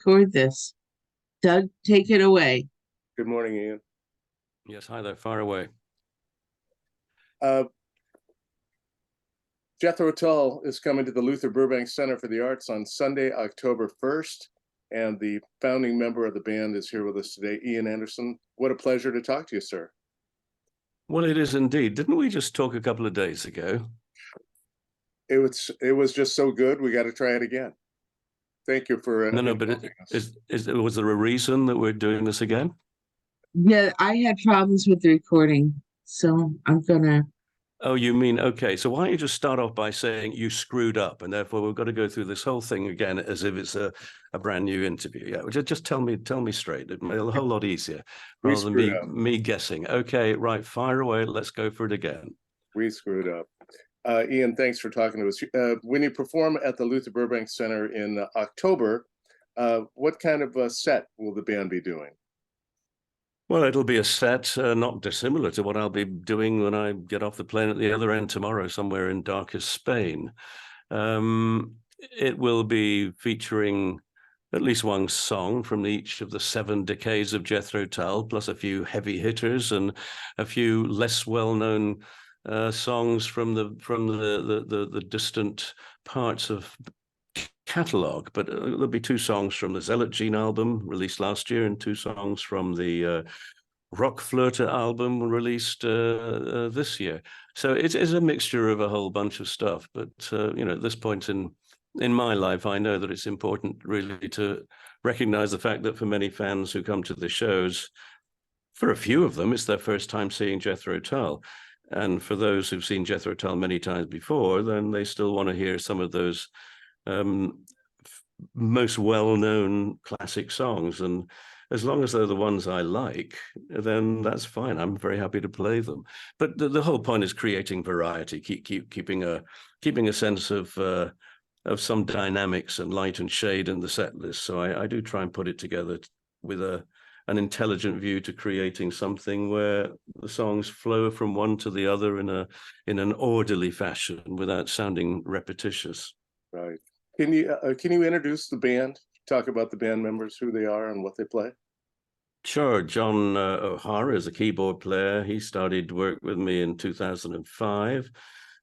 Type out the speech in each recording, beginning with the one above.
record this. Doug, take it away. Good morning, Ian. Yes, hi there, far away. Uh, Jethro Tull is coming to the Luther Burbank Center for the Arts on Sunday, October 1st, and the founding member of the band is here with us today, Ian Anderson. What a pleasure to talk to you, sir. Well, it is indeed. Didn't we just talk a couple of days ago? It was just so good, we got to try it again. Thank you for No, but was there a reason that we're doing this again? Yeah, I had problems with the recording, so I'm gonna. Oh, you mean, okay. So why don't you just start off by saying you screwed up, and therefore we've got to go through this whole thing again as if it's a brand new interview. Yeah, just tell me straight. It'd make it a whole lot easier rather than me guessing. Okay, right, fire away. Let's go for it again. We screwed up. Ian, thanks for talking to us. When you perform at the Luther Burbank Center in October, what kind of a set will the band be doing? Well, it'll be a set not dissimilar to what I'll be doing when I get off the plane at the other end tomorrow, somewhere in darkest Spain. It will be featuring at least one song from each of the 7 decades of Jethro Tull, plus a few heavy hitters and a few less well-known songs from the distant parts of catalog. But there'll be 2 songs from the Zealot Gene album released last year and 2 songs from the Rock Flirter album released this year. So it is a mixture of a whole bunch of stuff. But at this point in my life, I know that it's important really to recognize the fact that for many fans who come to the shows, for a few of them, it's their first time seeing Jethro Tull. And for those who've seen Jethro Tull many times before, then they still want to hear some of those most well-known classic songs. And as long as they're the ones I like, then that's fine. I'm very happy to play them. But the whole point is creating variety, keeping a sense of some dynamics and light and shade in the set list. So I do try and put it together with an intelligent view to creating something where the songs flow from one to the other in an orderly fashion without sounding repetitious. Right. Can you introduce the band? Talk about the band members, who they are, and what they play. Sure. John O'Hara is a keyboard player. He started work with me in 2005.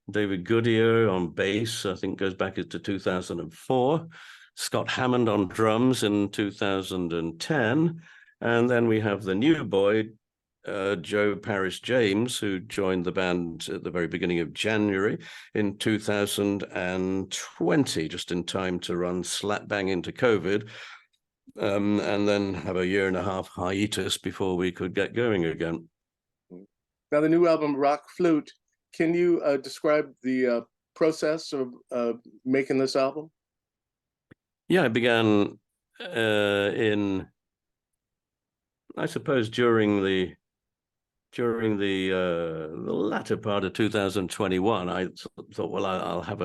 David Goodyear on bass, I think goes back to 2004. Scott Hammond on drums in 2010. And then we have the new boy, Joe Parrish James, who joined the band at the very beginning of January in 2020, just in time to run slap bang into COVID, and then have a 1.5 year hiatus before we could get going again. Now, the new album, Rock Flute, can you describe the process of making this album? Yeah, I began I suppose during the latter part of 2021, I thought, well, I'll have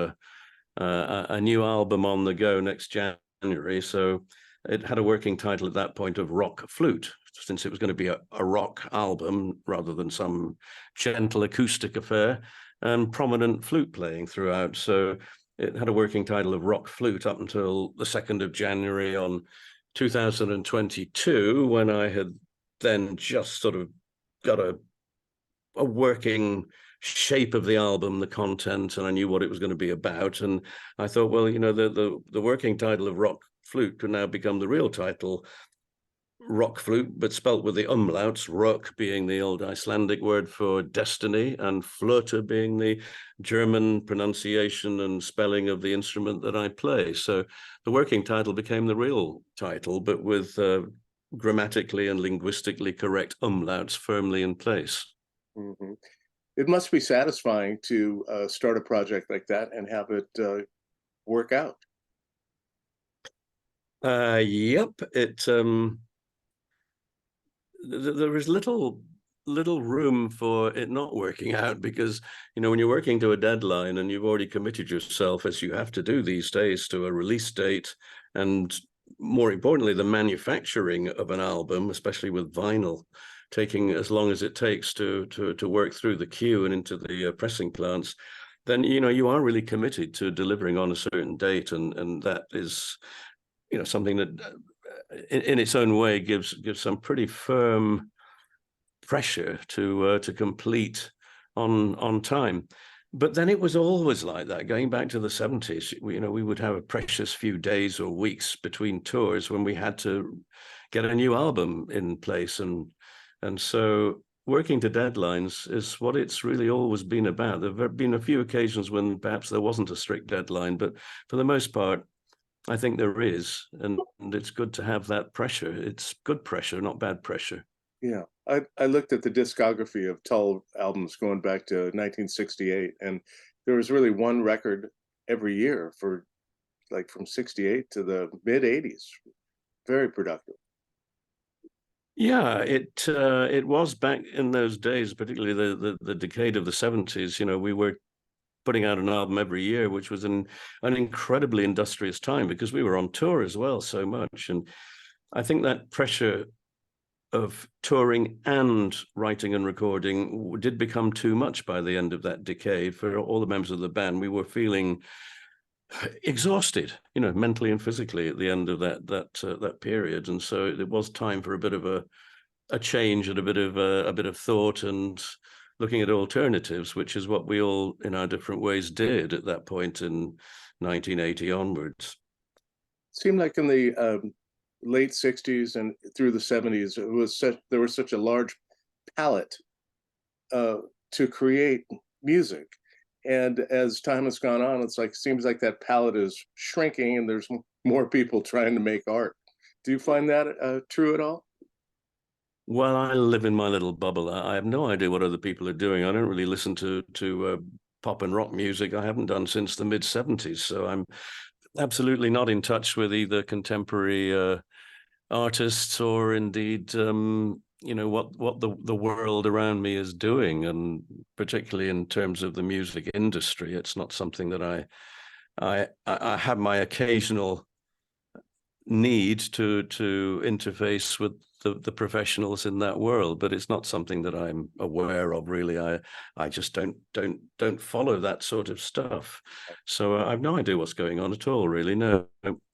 a new album on the go next January. So it had a working title at that point of Rock Flute, since it was going to be a rock album rather than some gentle acoustic affair, and prominent flute playing throughout. So it had a working title of Rock Flute up until the 2nd of January on 2022, when I had then just sort of got a working shape of the album, the content, and I knew what it was going to be about. And I thought, well, the working title of Rock Flute could now become the real title, Rock Flute, but spelt with the umlauts, rock being the old Icelandic word for destiny, and flöte being the German pronunciation and spelling of the instrument that I play. So the working title became the real title, but with grammatically and linguistically correct umlauts firmly in place. Mm-hmm. It must be satisfying to start a project like that and have it work out. Yep. There is little room for it not working out, because when you're working to a deadline and you've already committed yourself, as you have to do these days, to a release date, and more importantly the manufacturing of an album, especially with vinyl, taking as long as it takes to work through the queue and into the pressing plants, then you are really committed to delivering on a certain date, and that is something that in its own way, gives some pretty firm pressure to complete on time. But then it was always like that, going back to the 70s. We would have a precious few days or weeks between tours when we had to get a new album in place, and so working to deadlines is what it's really always been about. There have been a few occasions when perhaps there wasn't a strict deadline, but for the most part, I think there is, and it's good to have that pressure. It's good pressure, not bad pressure. Yeah, I looked at the discography of Tull albums going back to 1968, and there was really one record every year for like from 68 to the mid 80s. Very productive. Yeah, it was back in those days, particularly the decade of the 70s. We were putting out an album every year, which was an incredibly industrious time because we were on tour as well so much. And I think that pressure of touring and writing and recording did become too much by the end of that decade for all the members of the band. We were feeling exhausted, mentally and physically at the end of that period, and so it was time for a bit of a change and a bit of thought and looking at alternatives, which is what we all, in our different ways, did at that point in 1980 onwards. Seemed like in the late 60s and through the 70s, there was such a large palette to create music. And as time has gone on, seems like that palette is shrinking and there's more people trying to make art. Do you find that true at all? Well, I live in my little bubble. I have no idea what other people are doing. I don't really listen to pop and rock music. I haven't done since the mid 70s. So I'm absolutely not in touch with either contemporary artists or indeed what the world around me is doing, and particularly in terms of the music industry. It's not something that I have my occasional need to interface with the professionals in that world, but it's not something that I'm aware of really. I just don't follow that sort of stuff, so I have no idea what's going on at all, really. No.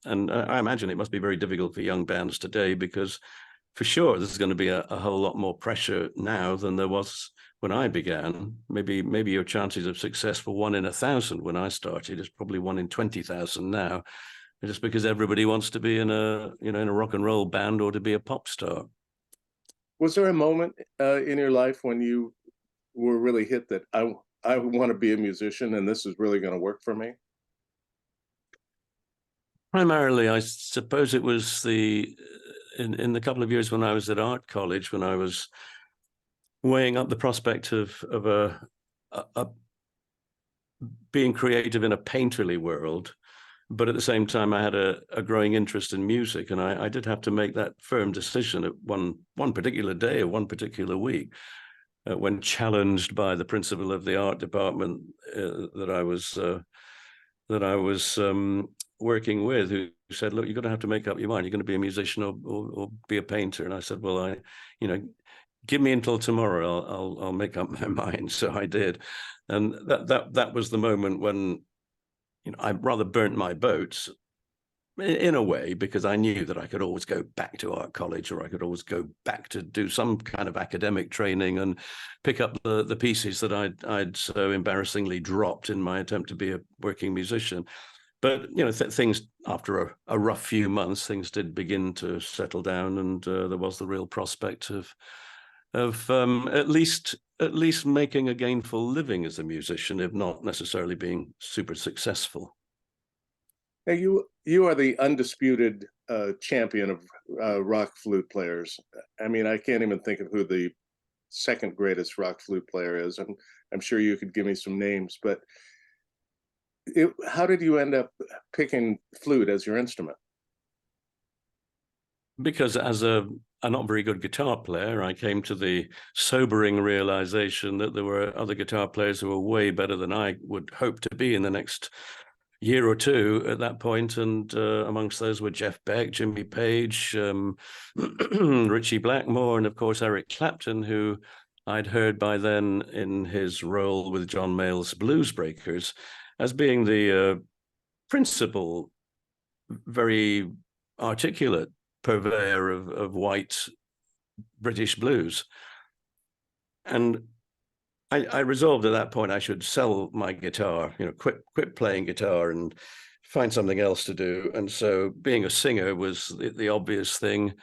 And I imagine it must be very difficult for young bands today, because for sure there's going to be a whole lot more pressure now than there was when I began. Maybe your chances of success for 1 in 1,000 when I started is probably 1 in 20,000 now, just because everybody wants to be in a rock and roll band or to be a pop star. Was there a moment in your life when you were really hit that I want to be a musician and this is really going to work for me? Primarily, I suppose it was in the couple of years when I was at art college, when I was weighing up the prospect of being creative in a painterly world, but at the same time, I had a growing interest in music, and I did have to make that firm decision at one particular day or one particular week, when challenged by the principal of the art department that I was working with, who said, "Look, you're going to have to make up your mind. You're going to be a musician or be a painter." And I said, "Well, give me until tomorrow. I'll make up my mind." So I did, and that was the moment when I rather burnt my boats in a way, because I knew that I could always go back to art college, or I could always go back to do some kind of academic training and pick up the pieces that I'd so embarrassingly dropped in my attempt to be a working musician. But things, after a rough few months, things did begin to settle down, and there was the real prospect of at least making a gainful living as a musician, if not necessarily being super successful. Now you are the undisputed champion of rock flute players. I mean, I can't even think of who the second greatest rock flute player is, and I'm sure you could give me some names. But how did you end up picking flute as your instrument? Because as a not very good guitar player, I came to the sobering realization that there were other guitar players who were way better than I would hope to be in the next year or two at that point. And amongst those were Jeff Beck, Jimmy Page, Ritchie Blackmore, and of course Eric Clapton, who I'd heard by then in his role with John Mayall's Blues Breakers as being the principal, very articulate purveyor of white British blues. And I resolved at that point I should sell my guitar, quit playing guitar and find something else to do. And so being a singer was the obvious thing.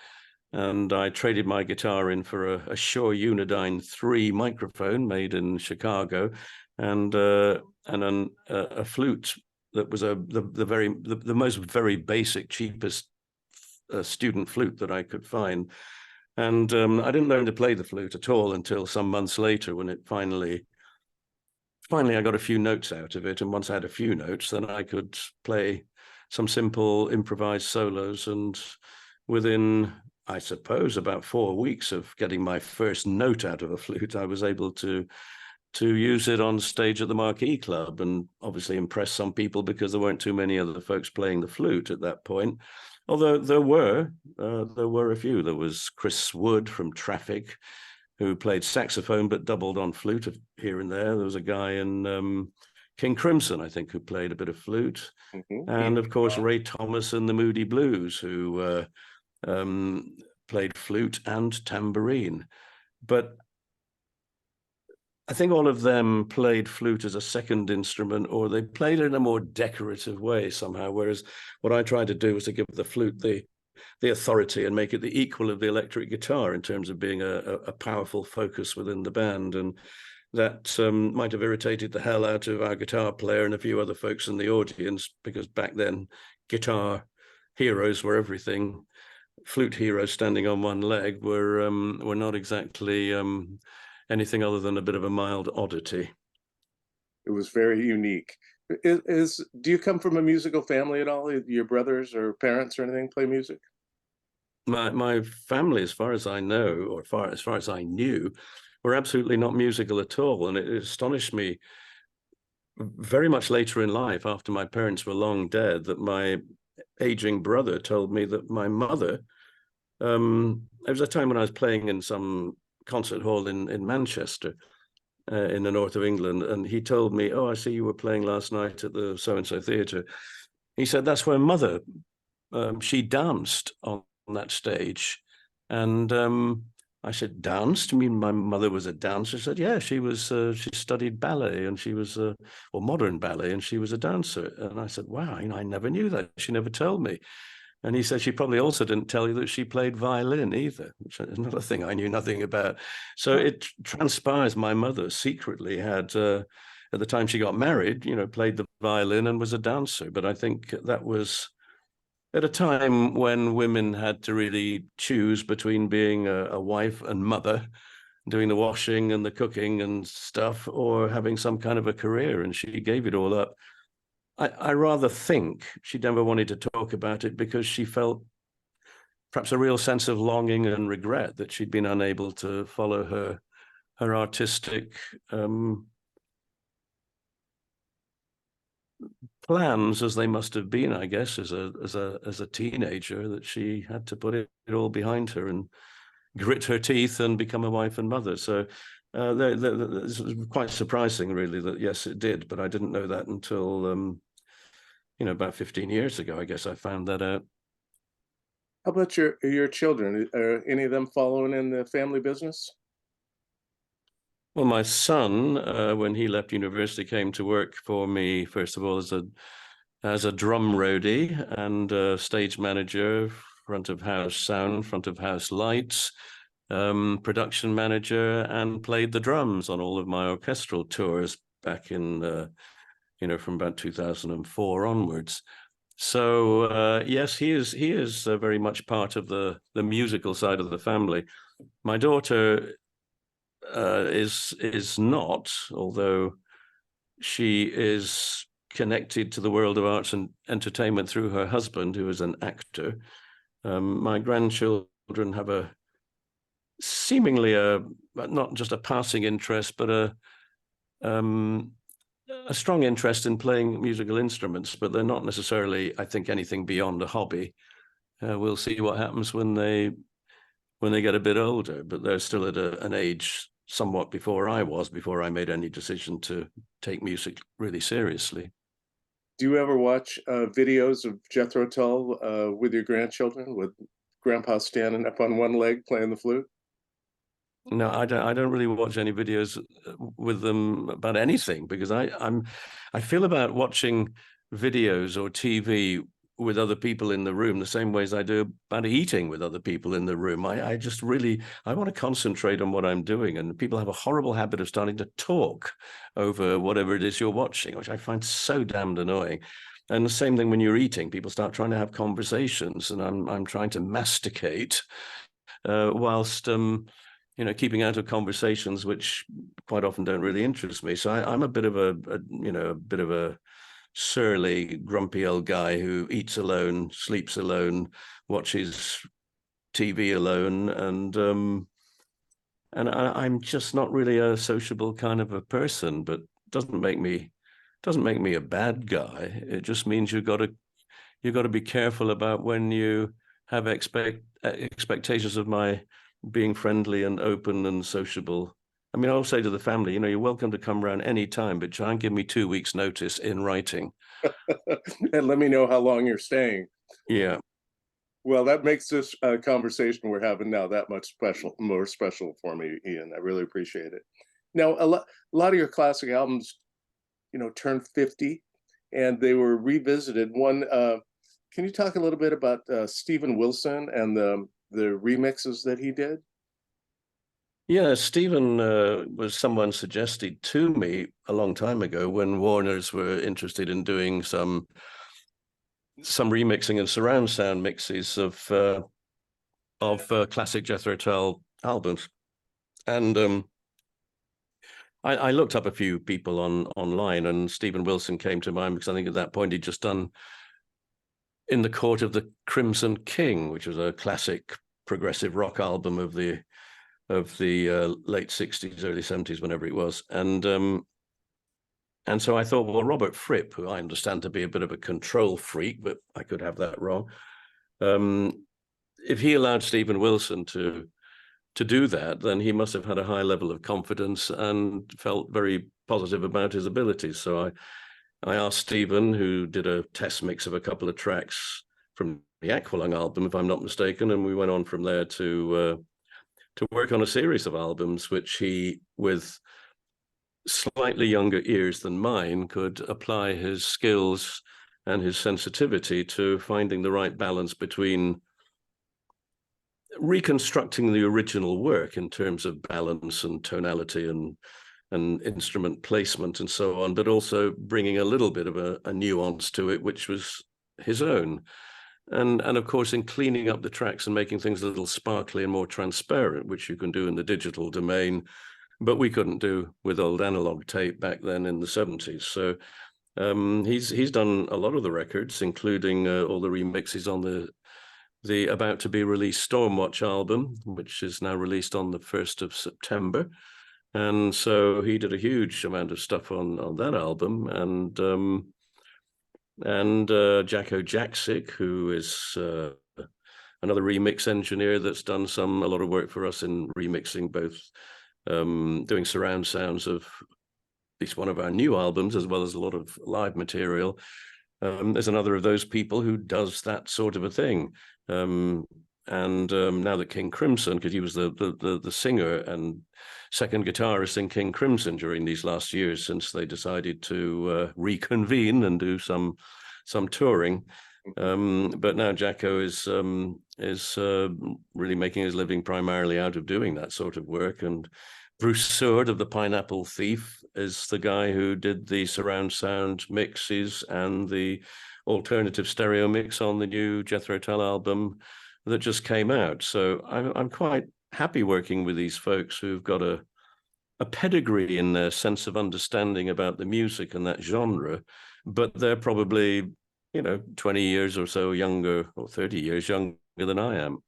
And I traded my guitar in for a Shure Unidyne 3 microphone made in Chicago, and then a flute that was the most very basic, cheapest student flute that I could find. And I didn't learn to play the flute at all until some months later, when it finally I got a few notes out of it. And once I had a few notes, then I could play some simple improvised solos. And within, I suppose, about 4 weeks of getting my first note out of a flute, I was able to use it on stage at the Marquee Club, and obviously impress some people because there weren't too many other folks playing the flute at that point. Although there were a few. There was Chris Wood from Traffic, who played saxophone but doubled on flute here and there. There was a guy in King Crimson, I think, who played a bit of flute. And of course, Ray Thomas and the Moody Blues, who played flute and tambourine. But I think all of them played flute as a second instrument, or they played it in a more decorative way somehow. Whereas what I tried to do was to give the flute the authority and make it the equal of the electric guitar in terms of being a powerful focus within the band. And that might have irritated the hell out of our guitar player and a few other folks in the audience, because back then guitar heroes were everything. Flute heroes standing on one leg were not exactly anything other than a bit of a mild oddity. It was very unique. Do you come from a musical family at all? Your brothers or parents or anything play music? My family, as far as I know, or as far as I knew, were absolutely not musical at all. And it astonished me very much later in life, after my parents were long dead, that my aging brother told me that my mother, there was a time when I was playing in some concert hall in Manchester, in the north of England, and he told me, "Oh, I see you were playing last night at the so-and-so theatre." He said, "That's where Mother, she danced on that stage." And I said, "Danced? You mean my mother was a dancer?" She said, "Yeah, she was. She studied ballet, and she was, or modern ballet, and she was a dancer." And I said, "Wow, I never knew that. She never told me." And he said she probably also didn't tell you that she played violin either, which is another thing I knew nothing about. So it transpires my mother secretly had, at the time she got married, played the violin and was a dancer. But I think that was at a time when women had to really choose between being a wife and mother, doing the washing and the cooking and stuff, or having some kind of a career. And she gave it all up. I rather think she never wanted to talk about it because she felt perhaps a real sense of longing and regret that she'd been unable to follow her artistic plans, as they must have been, I guess, as a teenager, that she had to put it all behind her and grit her teeth and become a wife and mother. So it's quite surprising, really, that yes, it did, but I didn't know that until about 15 years ago. I guess I found that out. How about your children? Are any of them following in the family business? Well, my son, when he left university, came to work for me, first of all, as a drum roadie and stage manager, front of house sound, front of house lights, production manager, and played the drums on all of my orchestral tours back in from about 2004 onwards. So yes, he is very much part of the musical side of the family. My daughter is not, although she is connected to the world of arts and entertainment through her husband, who is an actor. My grandchildren have a seemingly not just a passing interest, but a strong interest in playing musical instruments, but they're not necessarily, I think, anything beyond a hobby. We'll see what happens when they get a bit older, but they're still at an age somewhat before I made any decision to take music really seriously. Do you ever watch videos of Jethro Tull with your grandchildren, with grandpa standing up on one leg playing the flute? No, I don't really watch any videos with them about anything, because I feel about watching videos or TV with other people in the room the same ways I do about eating with other people in the room. I just really, I want to concentrate on what I'm doing, and people have a horrible habit of starting to talk over whatever it is you're watching, which I find so damned annoying. And the same thing when you're eating, people start trying to have conversations, and I'm trying to masticate whilst keeping out of conversations which quite often don't really interest me. So I'm a bit of a bit of a surly, grumpy old guy who eats alone, sleeps alone, watches TV alone, and I'm just not really a sociable kind of a person. But doesn't make me a bad guy. It just means you've got to be careful about when you have expectations of my being friendly and open and sociable. I mean, I'll say to the family, you're welcome to come around any time, but try and give me 2 weeks notice in writing. And let me know how long you're staying. Yeah. Well, that makes this conversation we're having now that much more special for me, Ian. I really appreciate it. Now, a lot of your classic albums, turned 50, and they were revisited. One, can you talk a little bit about Steven Wilson and the remixes that he did? Yeah, Stephen was someone suggested to me a long time ago when Warners were interested in doing some remixing and surround sound mixes of classic Jethro Tull albums, and I looked up a few people online, and Steven Wilson came to mind because I think at that point he'd just done In the Court of the Crimson King, which was a classic progressive rock album of the late 60s, early 70s, whenever it was. And so I thought, well, Robert Fripp, who I understand to be a bit of a control freak, but I could have that wrong. If he allowed Steven Wilson to do that, then he must have had a high level of confidence and felt very positive about his abilities. So I asked Steven, who did a test mix of a couple of tracks from the Aqualung album, if I'm not mistaken, and we went on from there to work on a series of albums, which he, with slightly younger ears than mine, could apply his skills and his sensitivity to finding the right balance between reconstructing the original work in terms of balance and tonality and instrument placement and so on, but also bringing a little bit of a nuance to it, which was his own. And of course, in cleaning up the tracks and making things a little sparkly and more transparent, which you can do in the digital domain, but we couldn't do with old analog tape back then in the 70s. So he's done a lot of the records, including all the remixes on the about to be released Stormwatch album, which is now released on the 1st of September. And so he did a huge amount of stuff on that album. And Jacko Jaksic, who is another remix engineer that's done a lot of work for us in remixing, both doing surround sounds of at least one of our new albums, as well as a lot of live material. There's another of those people who does that sort of a thing. And now that King Crimson, because he was the singer and second guitarist in King Crimson during these last years since they decided to reconvene and do some touring. But now Jacko is really making his living primarily out of doing that sort of work. And Bruce Seward of the Pineapple Thief is the guy who did the surround sound mixes and the alternative stereo mix on the new Jethro Tull album that just came out. So I'm quite happy working with these folks who've got a pedigree in their sense of understanding about the music and that genre, but they're probably 20 years or so younger, or 30 years younger than I am.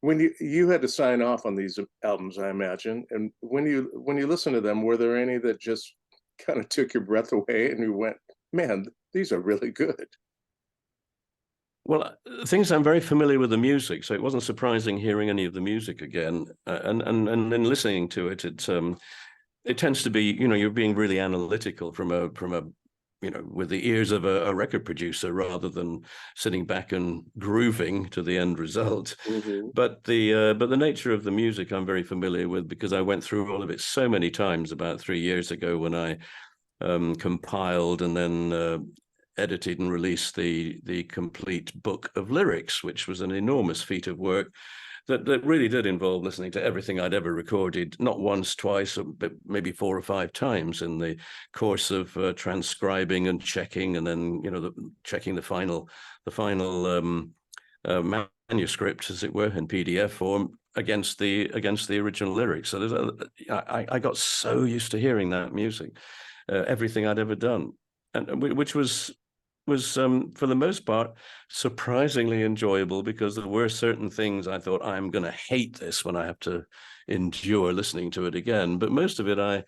When you had to sign off on these albums, I imagine, and when you listen to them, were there any that just kind of took your breath away and you went, man, these are really good? Well, things I'm very familiar with the music, so it wasn't surprising hearing any of the music again. And then listening to it, it tends to be, you're being really analytical from a with the ears of a record producer rather than sitting back and grooving to the end result. Mm-hmm. But the nature of the music I'm very familiar with, because I went through all of it so many times about 3 years ago when I compiled and then edited and released the complete book of lyrics, which was an enormous feat of work that really did involve listening to everything I'd ever recorded, not once, twice, but maybe 4 or 5 times in the course of transcribing and checking, and then checking the final manuscript, as it were, in PDF form against the original lyrics. So I got so used to hearing that music, everything I'd ever done, and which was for the most part surprisingly enjoyable, because there were certain things I thought, I'm going to hate this when I have to endure listening to it again. But most of it, I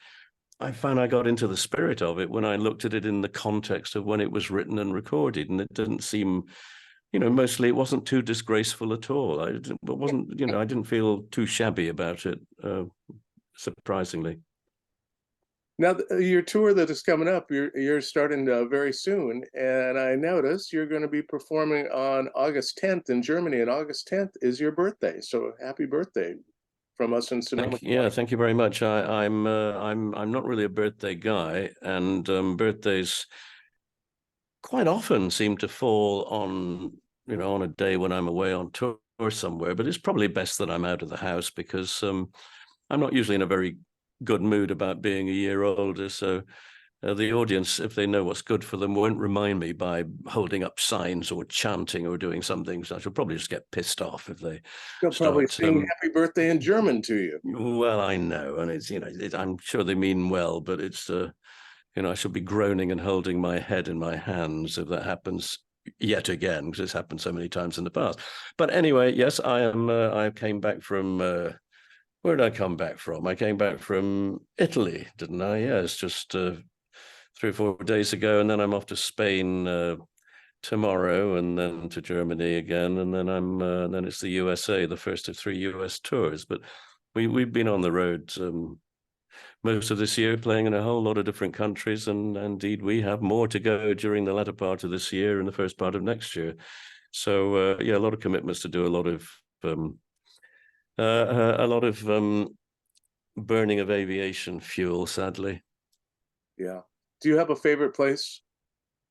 found I got into the spirit of it when I looked at it in the context of when it was written and recorded, and it didn't seem, mostly it wasn't too disgraceful at all. I didn't feel too shabby about it, surprisingly. Now, your tour that is coming up, you're starting very soon, and I noticed you're going to be performing on August 10th in Germany, and August 10th is your birthday. So happy birthday from us in Sonoma. Thank you very much. I'm not really a birthday guy, and birthdays quite often seem to fall on on a day when I'm away on tour somewhere. But it's probably best that I'm out of the house, because I'm not usually in a very good mood about being a year older. So the audience, if they know what's good for them, won't remind me by holding up signs or chanting or doing something. So I should probably just get pissed off if they They'll probably sing happy birthday in German to you. Well, I know, and it's I'm sure they mean well, but it's I should be groaning and holding my head in my hands if that happens yet again, because it's happened so many times in the past. But anyway, yes, I came back from where did I come back from? I came back from Italy, didn't I? Yes, just 3 or 4 days ago, and then I'm off to Spain tomorrow, and then to Germany again, and then then it's the USA, the first of 3 US tours. But we've been on the road most of this year, playing in a whole lot of different countries, and indeed we have more to go during the latter part of this year and the first part of next year. So a lot of commitments to do, a lot of burning of aviation fuel, sadly. Yeah. Do you have a favorite place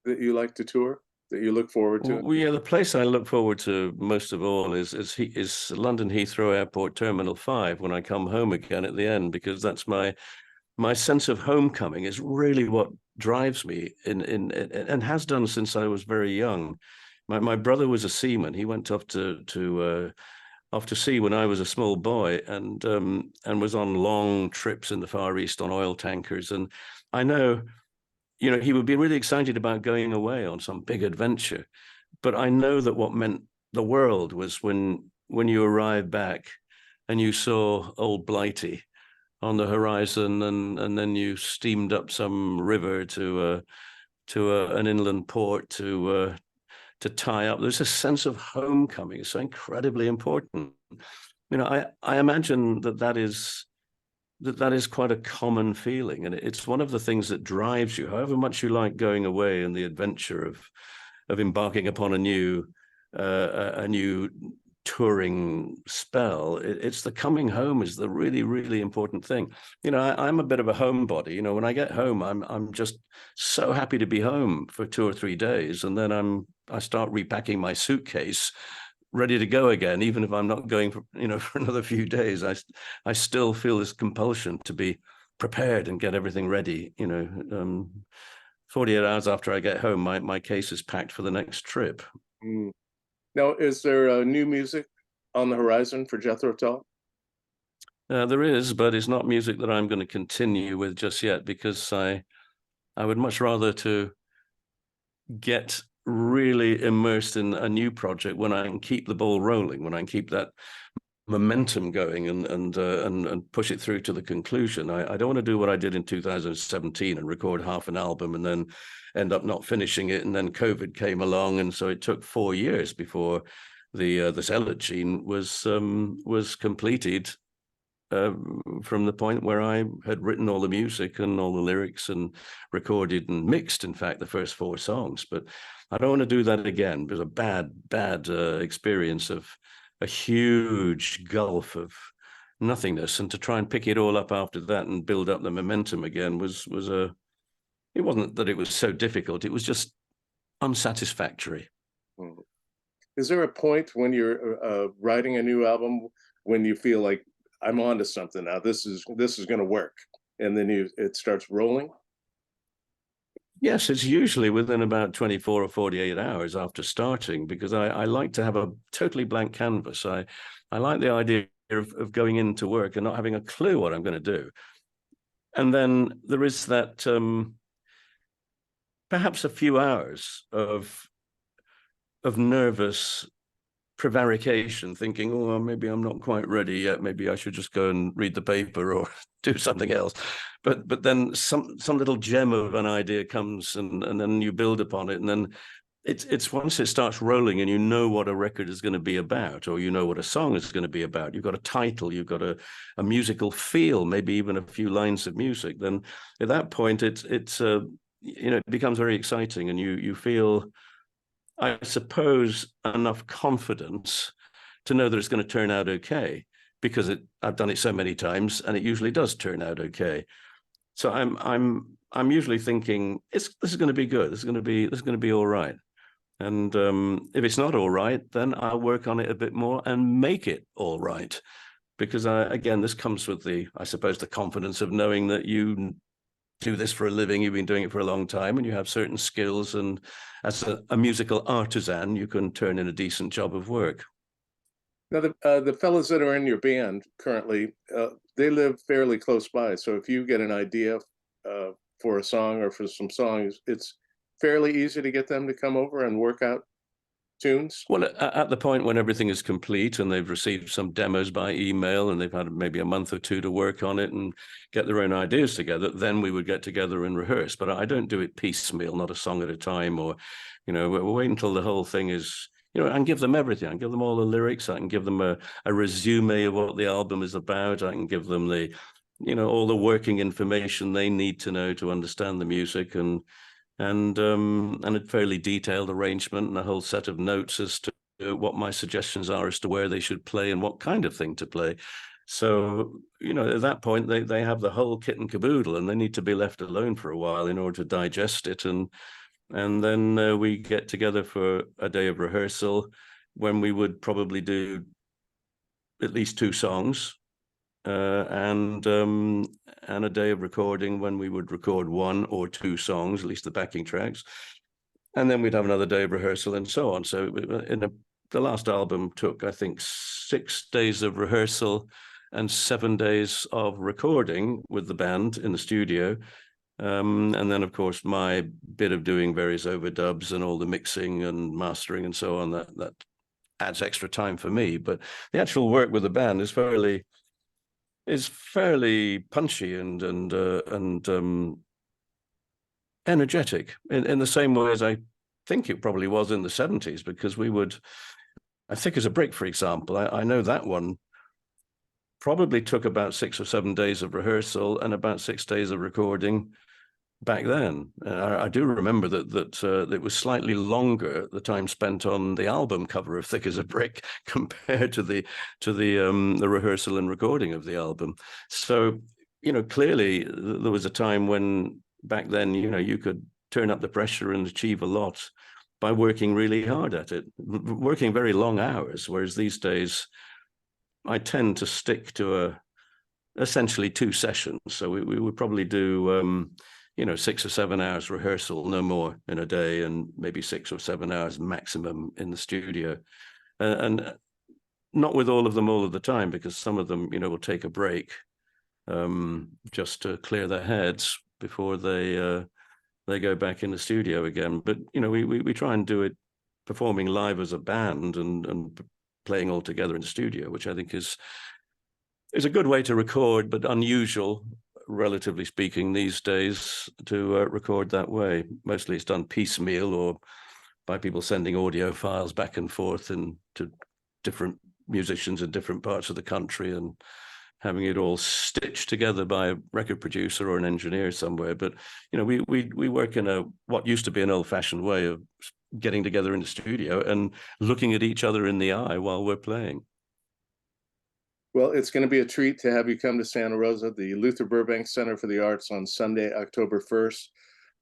that you like to tour, that you look forward to? Well, yeah, the place I look forward to most of all is London Heathrow Airport Terminal 5 when I come home again at the end, because that's my sense of homecoming is really what drives me and has done since I was very young. My brother was a seaman. He went off to sea when I was a small boy, and was on long trips in the Far East on oil tankers. And I know, he would be really excited about going away on some big adventure. But I know that what meant the world was when you arrived back and you saw old Blighty on the horizon, and then you steamed up some river to an inland port to tie up. There's a sense of homecoming. It's so incredibly important. I imagine that is quite a common feeling, and it's one of the things that drives you, however much you like going away and the adventure of embarking upon a new touring spell. It's the coming home is the really, really important thing. I'm a bit of a homebody. When I get home, I'm just so happy to be home for 2 or 3 days, and then I start repacking my suitcase, ready to go again. Even if I'm not going for for another few days, I still feel this compulsion to be prepared and get everything ready. 48 hours after I get home, my case is packed for the next trip. Mm. Now, is there new music on the horizon for Jethro Tull? There is, but it's not music that I'm going to continue with just yet, because I would much rather to get really immersed in a new project when I can keep the ball rolling, when I can keep that momentum going and push it through to the conclusion. I don't want to do what I did in 2017 and record half an album and then end up not finishing it, and then COVID came along, and so it took 4 years before this Elegy was completed from the point where I had written all the music and all the lyrics and recorded and mixed, in fact, the first 4 songs. But I don't want to do that again. It was a bad experience of a huge gulf of nothingness, and to try and pick it all up after that and build up the momentum again was it wasn't that it was so difficult, it was just unsatisfactory. Is there a point when you're writing a new album when you feel like I'm onto something now, this is going to work, and then it starts rolling? Yes, it's usually within about 24 or 48 hours after starting, because I like to have a totally blank canvas. I like the idea of going into work and not having a clue what I'm going to do. And then there is that perhaps a few hours of nervous prevarication, thinking, oh, well, maybe I'm not quite ready yet. Maybe I should just go and read the paper or do something else. But then some little gem of an idea comes, and then you build upon it. And then it's once it starts rolling and you know what a record is going to be about, or you know what a song is going to be about, you've got a title, you've got a musical feel, maybe even a few lines of music, then at that point it becomes very exciting, and you feel, I suppose, enough confidence to know that it's going to turn out okay, because I've done it so many times and it usually does turn out okay. So I'm usually thinking this is going to be good. This is going to be all right. And if it's not all right, then I'll work on it a bit more and make it all right. Because again, this comes with I suppose, the confidence of knowing that you do this for a living, you've been doing it for a long time, and you have certain skills, and as a musical artisan, you can turn in a decent job of work. Now, the fellows that are in your band currently, they live fairly close by. So if you get an idea for a song or for some songs, it's fairly easy to get them to come over and work out tunes. Well, at the point when everything is complete and they've received some demos by email and they've had maybe a month or 2 to work on it and get their own ideas together, then we would get together and rehearse. But I don't do it piecemeal, not a song at a time, or, we'll wait until the whole thing is, and give them everything. I can give them all the lyrics. I can give them a resume of what the album is about. I can give them all the working information they need to know to understand the music, and a fairly detailed arrangement and a whole set of notes as to what my suggestions are as to where they should play and what kind of thing to play. So, at that point, they have the whole kit and caboodle, and they need to be left alone for a while in order to digest it. And then we get together for a day of rehearsal when we would probably do at least 2 songs, and a day of recording when we would record 1 or 2 songs, at least the backing tracks, and then we'd have another day of rehearsal and so on. So the last album took, I think, 6 days of rehearsal and 7 days of recording with the band in the studio, and then, of course, my bit of doing various overdubs and all the mixing and mastering and so on. That adds extra time for me, but the actual work with the band is fairly punchy and energetic in the same way as I think it probably was in the 70s, because we would, I Thick as a Brick, for example, I know that one probably took about 6 or 7 days of rehearsal and about 6 days of recording back then. I do remember that it was slightly longer, the time spent on the album cover of Thick as a Brick compared to the rehearsal and recording of the album. So, clearly there was a time when back then, you could turn up the pressure and achieve a lot by working really hard at it, working very long hours, whereas these days I tend to stick to essentially 2 sessions. So we would probably do 6 or 7 hours rehearsal, no more, in a day, and maybe 6 or 7 hours maximum in the studio. And not with all of them all of the time, because some of them, will take a break just to clear their heads before they go back in the studio again. But, we try and do it performing live as a band and playing all together in the studio, which I think is a good way to record, but unusual, relatively speaking, these days to record that way. Mostly it's done piecemeal or by people sending audio files back and forth to different musicians in different parts of the country, and having it all stitched together by a record producer or an engineer somewhere. But we work in what used to be an old-fashioned way of getting together in the studio and looking at each other in the eye while we're playing. Well, it's going to be a treat to have you come to Santa Rosa, the Luther Burbank Center for the Arts, on Sunday, October 1st.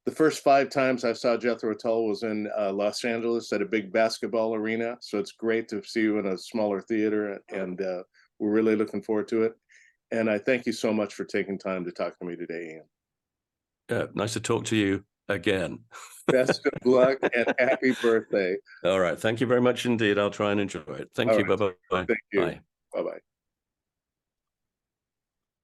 The first 5 times I saw Jethro Tull was in Los Angeles at a big basketball arena. So it's great to see you in a smaller theater, and we're really looking forward to it. And I thank you so much for taking time to talk to me today, Ian. Nice to talk to you again. Best of luck and happy birthday. All right. Thank you very much indeed. I'll try and enjoy it. Thank you. Bye-bye. Thank you. Bye. Bye-bye.